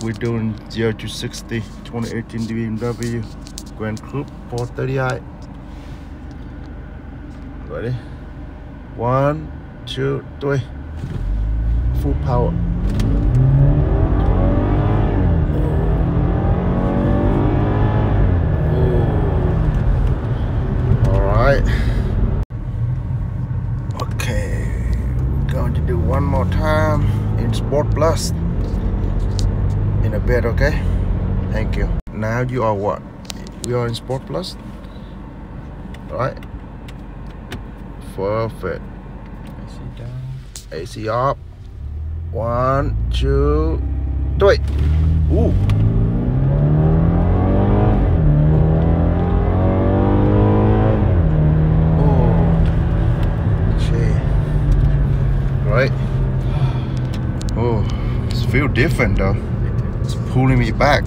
We're doing 0 to 60 2018 BMW Grand Coupe 430i. Ready? 1, 2, 3. Full power. Alright. Okay. Going to do one more time in Sport Plus. In a bed, okay? Thank you. Now you are what? We are in Sport Plus. Right? Perfect. AC down. AC up. 1, 2, 3. Ooh. Right. Oh, it feels different though. It's pulling me back.